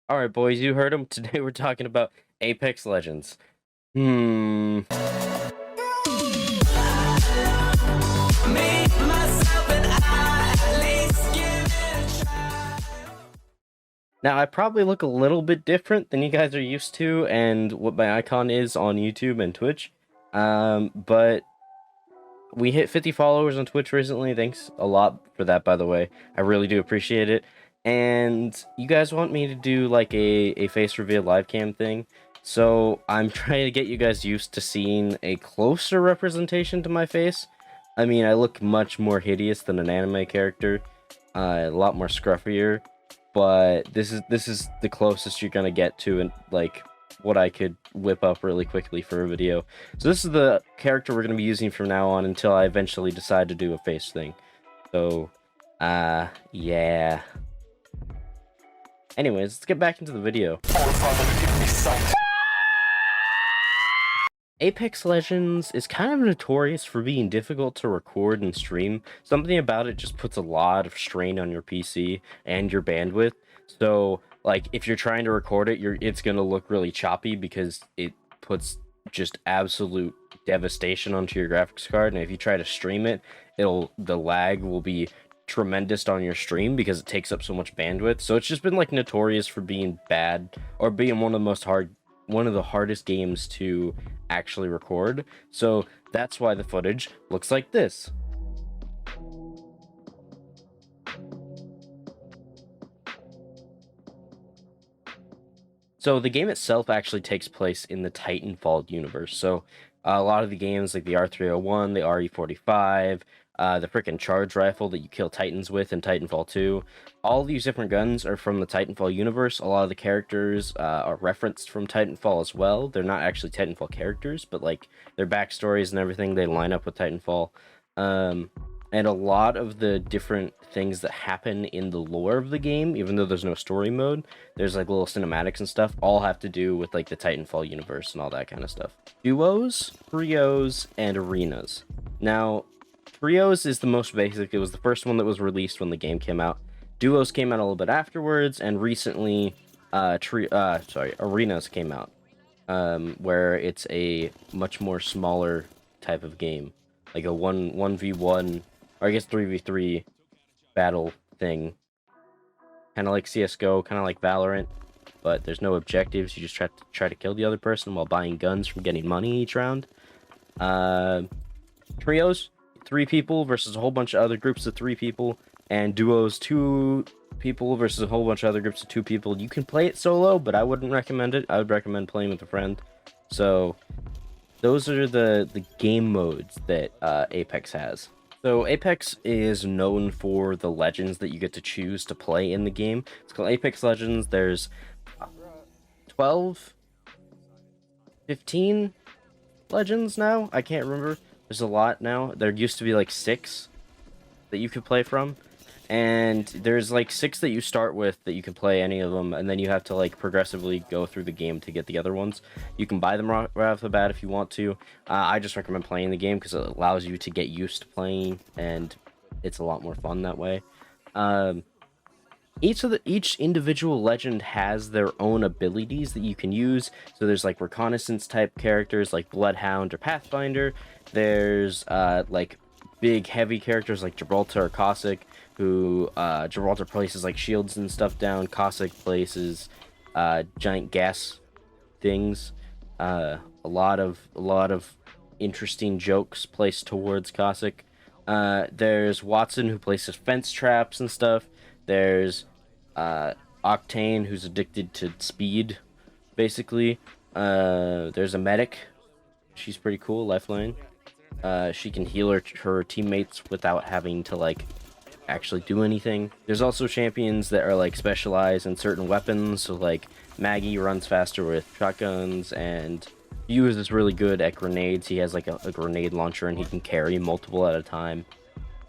All right, boys, you heard him. Today we're talking about Apex Legends. Hmm. Now, I probably look a little bit different than you guys are used to and what my icon is on YouTube and Twitch. But we hit 50 followers on Twitch recently. Thanks a lot for that, by the way. I really do appreciate it. And you guys want me to do like a face reveal live cam thing. So I'm trying to get you guys used to seeing a closer representation to my face. I mean, I look much more hideous than an anime character. A lot more scruffier. But this is the closest you're gonna get to, and like what I could whip up really quickly for a video. So this is the character we're going to be using from now on until I eventually decide to do a face thing. So, yeah. Anyways, let's get back into the video. Apex Legends is kind of notorious for being difficult to record and stream. Something about it just puts a lot of strain on your PC and your bandwidth. So, like, if you're trying to record it, it's gonna look really choppy because it puts just absolute devastation onto your graphics card. And if you try to stream it, the lag will be tremendous on your stream because it takes up so much bandwidth. So it's just been like notorious for being bad or being one of the hardest games to actually record. So that's why the footage looks like this. So the game itself actually takes place in the Titanfall universe. So a lot of the games like the R301, the RE45, the frickin' charge rifle that you kill titans with in Titanfall 2, all these different guns are from the Titanfall universe. A lot of the characters are referenced from Titanfall as well. They're not actually Titanfall characters, but like their backstories and everything, they line up with Titanfall. And a lot of the different things that happen in the lore of the game, even though there's no story mode, there's like little cinematics and stuff, all have to do with like the Titanfall universe and all that kind of stuff. Duos, trios, and arenas. Now, trios is the most basic. It was the first one that was released when the game came out. Duos came out a little bit afterwards, and recently, arenas came out, where it's a much more smaller type of game, like a 1v1, or I guess 3v3 battle thing. Kind of like CSGO, kind of like Valorant, but there's no objectives. You just try to kill the other person while buying guns from getting money each round. Trios, 3 people versus a whole bunch of other groups of 3 people, and duos, 2 people versus a whole bunch of other groups of 2 people. You can play it solo, but I wouldn't recommend it. I would recommend playing with a friend. So those are the game modes that Apex has. So Apex is known for the legends that you get to choose to play in the game. It's called Apex Legends. There's 12, 15 legends now. I can't remember. There's a lot now. There used to be like 6 that you could play from. And there's like 6 that you start with that you can play any of them, and then you have to like progressively go through the game to get the other ones. You can buy them right off the bat if you want to. I just recommend playing the game because it allows you to get used to playing, and it's a lot more fun that way. Each individual legend has their own abilities that you can use. So there's like reconnaissance type characters like Bloodhound or Pathfinder. There's like big heavy characters like Gibraltar or Cossack, who Gibraltar places like shields and stuff down. Cossack places giant gas things. A lot of interesting jokes placed towards Cossack. There's Watson, who places fence traps and stuff. There's Octane, who's addicted to speed, basically. There's a medic. She's pretty cool, Lifeline. She can heal her teammates without having to like actually do anything. There's also champions that are like specialized in certain weapons. So like Maggie runs faster with shotguns, and Hughes is really good at grenades. He has like a grenade launcher, and he can carry multiple at a time.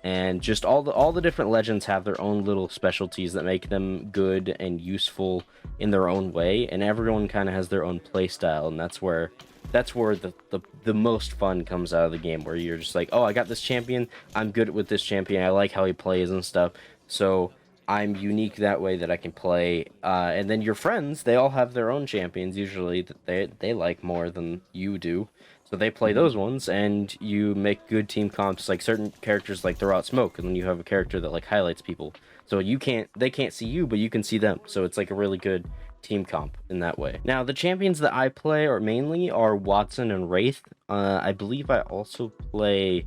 And just all the different legends have their own little specialties that make them good and useful in their own way, and everyone kind of has their own play style, and that's where the most fun comes out of the game, where you're just like, oh, I got this champion, I'm good with this champion, I like how he plays and stuff. So I'm unique that way that I can play. And then your friends, they all have their own champions usually that they like more than you do. So they play those ones, and you make good team comps. Like certain characters like throw out smoke, and then you have a character that like highlights people. So they can't see you, but you can see them. So it's like a really good team comp in that way. Now the champions that I play are Watson and Wraith. I believe I also play.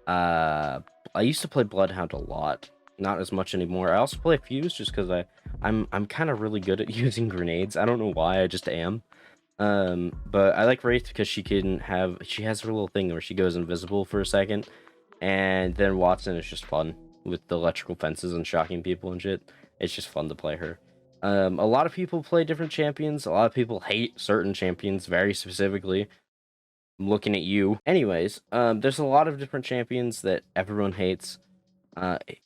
I used to play Bloodhound a lot. Not as much anymore. I also play Fuse just because I'm kind of really good at using grenades. I don't know why, I just am. But I like Wraith because she has her little thing where she goes invisible for a second, and then Watson is just fun with the electrical fences and shocking people and shit. It's just fun to play her. A lot of people play different champions. A lot of people hate certain champions very specifically. I'm looking at you. Anyways, there's a lot of different champions that everyone hates.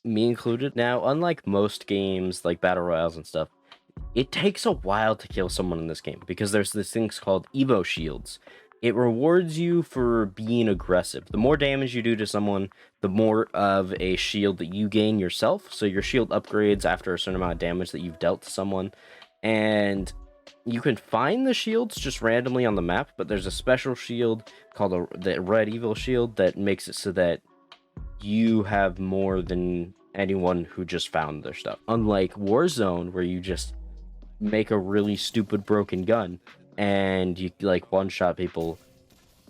Me included. Now, unlike most games like Battle Royales and stuff, it takes a while to kill someone in this game because there's this things called Evo Shields. It rewards you for being aggressive. The more damage you do to someone, the more of a shield that you gain yourself. So your shield upgrades after a certain amount of damage that you've dealt to someone. And you can find the shields just randomly on the map, but there's a special shield called the Red Evil Shield that makes it so that you have more than anyone who just found their stuff. Unlike Warzone, where you just make a really stupid broken gun and you like one-shot people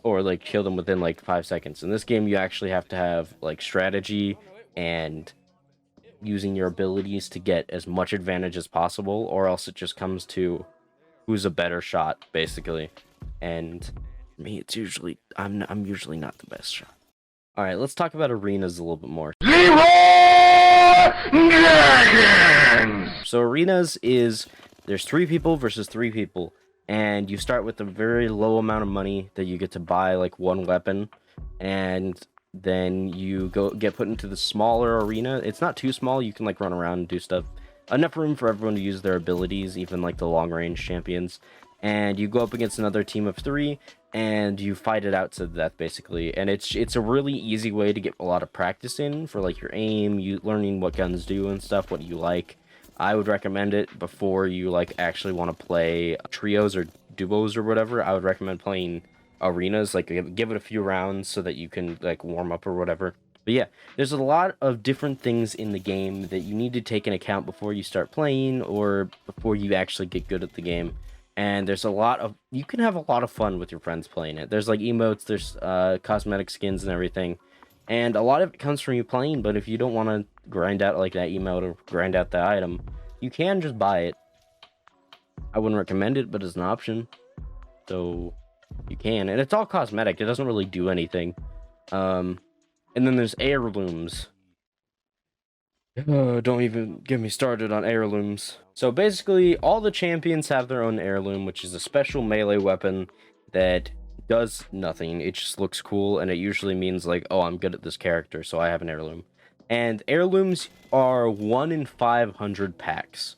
or like kill them within like 5 seconds. In this game, you actually have to have like strategy and using your abilities to get as much advantage as possible, or else it just comes to who's a better shot, basically. And for me, it's usually I'm usually not the best shot. All right, let's talk about arenas a little bit more. So arenas there's 3 people versus 3 people, and you start with a very low amount of money that you get to buy like 1 weapon, and then you get put into the smaller arena. It's not too small, you can like run around and do stuff. Enough room for everyone to use their abilities, even like the long range champions. And you go up against another team of 3, and you fight it out to death basically. And it's a really easy way to get a lot of practice in for like your aim, you learning what guns do and stuff, what you like. I would recommend it before you like actually want to play trios or duos or whatever. I would recommend playing arenas, like give it a few rounds so that you can like warm up or whatever. But yeah, there's a lot of different things in the game that you need to take into account before you start playing or before you actually get good at the game. And there's you can have a lot of fun with your friends playing it. There's like emotes, there's cosmetic skins and everything. And a lot of it comes from you playing, but if you don't want to grind out like that emote or grind out that item, you can just buy it. I wouldn't recommend it, but it's an option. So you can. And it's all cosmetic. It doesn't really do anything. And then there's Heirlooms. Oh, don't even get me started on Heirlooms. So basically, all the champions have their own Heirloom, which is a special melee weapon that does nothing. It just looks cool, and it usually means like, oh, I'm good at this character, so I have an Heirloom. And Heirlooms are 1 in 500 packs.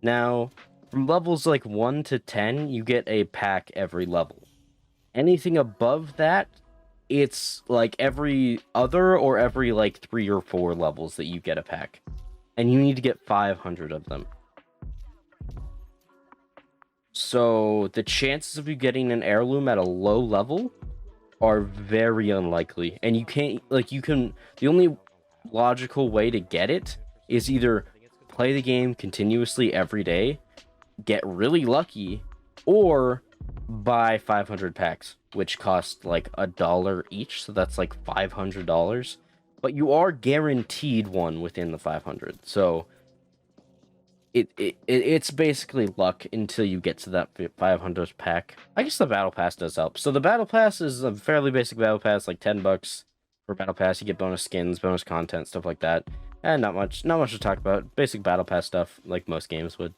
Now, from levels like 1 to 10, you get a pack every level. Anything above that, it's like every other or every like 3 or 4 levels that you get a pack. And you need to get 500 of them. So the chances of you getting an Heirloom at a low level are very unlikely. And the only logical way to get it is either play the game continuously every day, get really lucky, or buy 500 packs, which cost like $1 each, so that's like $500. But you are guaranteed one within the 500, so it's basically luck until you get to that 500th pack. I guess the battle pass does help. So the battle pass is a fairly basic battle pass, like $10 for battle pass. You get bonus skins, bonus content, stuff like that, and not much to talk about. Basic battle pass stuff, like most games would.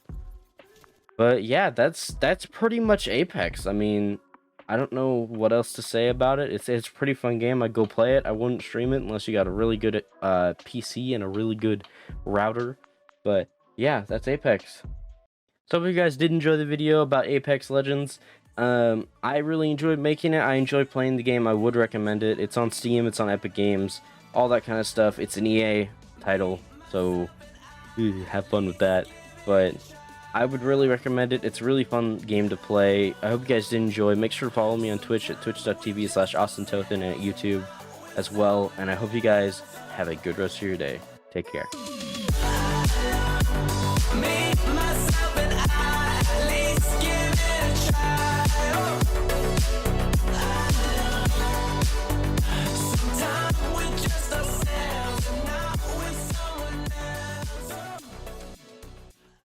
But yeah, that's pretty much Apex. I mean, I don't know what else to say about it. It's a pretty fun game. I'd go play it. I wouldn't stream it unless you got a really good PC and a really good router. But yeah, that's Apex. So if you guys did enjoy the video about Apex Legends, I really enjoyed making it. I enjoy playing the game. I would recommend it. It's on Steam. It's on Epic Games. All that kind of stuff. It's an EA title. So have fun with that. But I would really recommend it. It's a really fun game to play. I hope you guys did enjoy. Make sure to follow me on Twitch at twitch.tv/AustinTothan and at YouTube as well. And I hope you guys have a good rest of your day. Take care. At least give it a try.